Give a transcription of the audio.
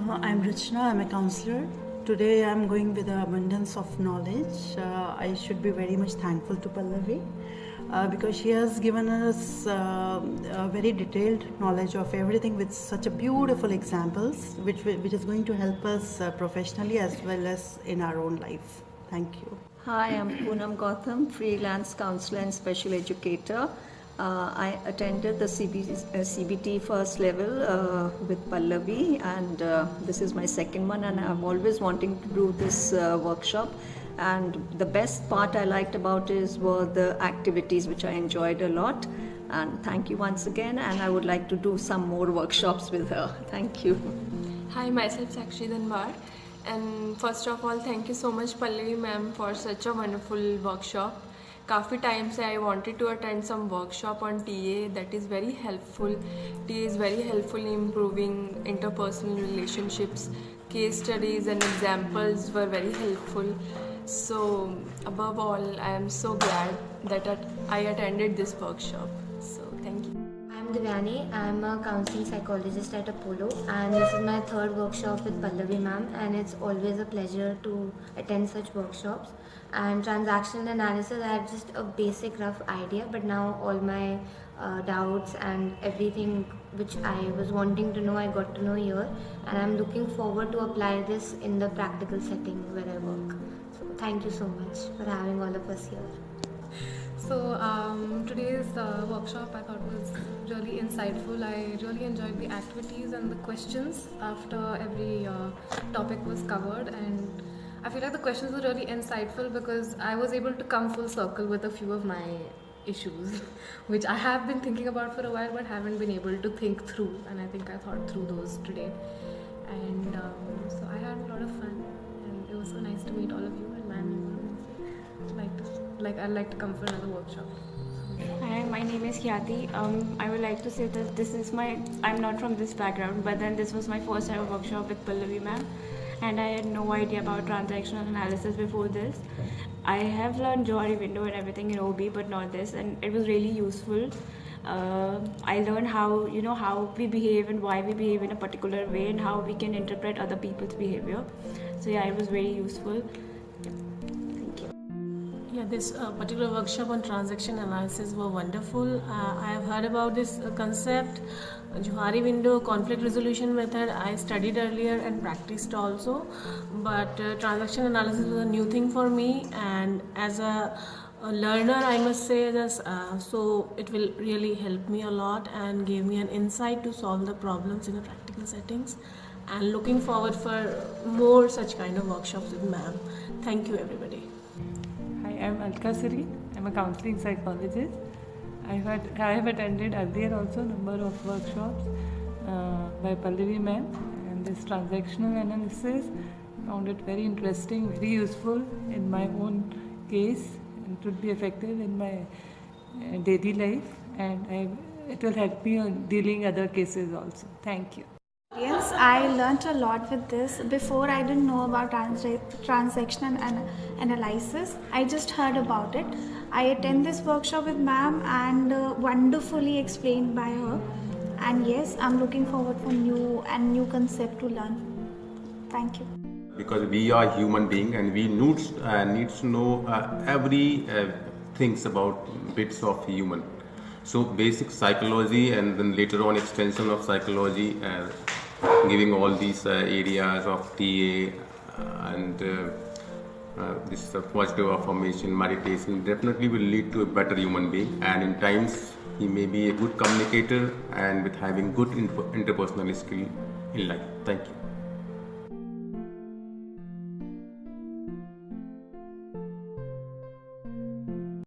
I'm Rachna, I'm a counselor. Today I'm going with an abundance of knowledge. I should be very much thankful to Pallavi because she has given us a very detailed knowledge of everything with such a beautiful examples which is going to help us professionally as well as in our own life. Thank you. Hi, I'm Poonam Gautam, freelance counselor and special educator. I attended the CBT first level with Pallavi, and this is my second one, and I'm always wanting to do this workshop. And the best part I liked about were the activities, which I enjoyed a lot. And thank you once again, and I would like to do some more workshops with her. Thank you. Hi, myself Sakshi Dhanbar, and first of all thank you so much Pallavi ma'am for such a wonderful workshop. काफ़ी time से I wanted to attend some workshop on TA that is very helpful. TA is very helpful in improving interpersonal relationships. Case studies and examples were very helpful. So above all, I am so glad that I attended this workshop. So thank you. I'm Divyani. I'm a counseling psychologist at Apollo, and this is my third workshop with Pallavi ma'am, and it's always a pleasure to attend such workshops. And transactional analysis, I have just a basic rough idea, but now all my doubts and everything which I was wanting to know, I got to know here, and I'm looking forward to apply this in the practical setting where I work. So thank you so much for having all of us here. So today's workshop I thought was really insightful. I really enjoyed the activities and the questions after every topic was covered, and I feel like the questions were really insightful because I was able to come full circle with a few of my issues which I have been thinking about for a while but haven't been able to think through, and I think I thought through those today, and so I had a lot of fun, and it was so nice to meet all of you, and ma'am, I'd like to come for another workshop. Hi, my name is Khyati. I would like to say that I'm not from this background, but then this was my first ever workshop with Pallavi ma'am, and I had no idea about transactional analysis before this. I have learned Johari window and everything in OB, but not this, and it was really useful. I learned how we behave and why we behave in a particular way and how we can interpret other people's behavior. So yeah, it was very useful. Yeah, this particular workshop on transaction analysis were wonderful. I have heard about this concept, Johari window, conflict resolution method. I studied earlier and practiced also, but transaction analysis was a new thing for me, and as a learner I must say this, so it will really help me a lot and gave me an insight to solve the problems in the practical settings, and looking forward for more such kind of workshops with ma'am. Thank you everybody. I'm Alka Siri. I'm a counseling psychologist. I have attended earlier also number of workshops by Pallavi ma'am, and this transactional analysis found it very interesting, very useful in my own case, and it would be effective in my daily life, and it will help me on dealing other cases also. Thank you. Yes, I learnt a lot with this. Before I didn't know about transactional analysis. I just heard about it. I attend this workshop with ma'am, and wonderfully explained by her. And yes, I'm looking forward for new concept to learn. Thank you. Because we are human being and we needs to know every things about bits of human. So basic psychology, and then later on extension of psychology, giving all these areas of TA and this positive affirmation, meditation definitely will lead to a better human being, and in times he may be a good communicator and with having good interpersonal skill in life. Thank you.